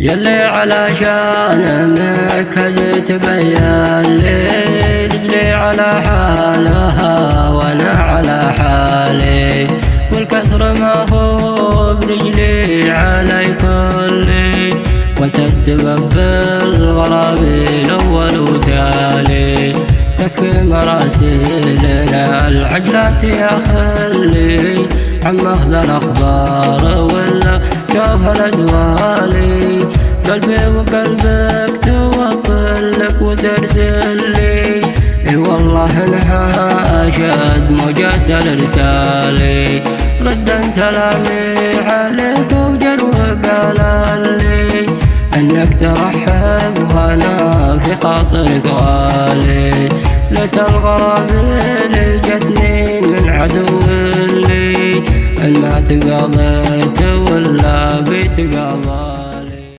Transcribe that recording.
يلي علشان معك تبين لي رجلي على حالها وانا على حالي، والكسر ما هو برجلي علي كلي، وانت السبب بالغراب الاول وتالي، تكفي مراسيلنا العجلات يا خلي، عم اخذ الاخبار ولا شوف الاجوالي، قلبي وقلبك توصل لك وترسل لي، اي والله انحاشد موجات الارسالي، ردا سلامي عليك وجر وقال لي انك ترحب وانا في خاطرك غالي، ليت الغراب اللي جتني من عدو لي، ان ما تقاضيت ولا بتقاضي.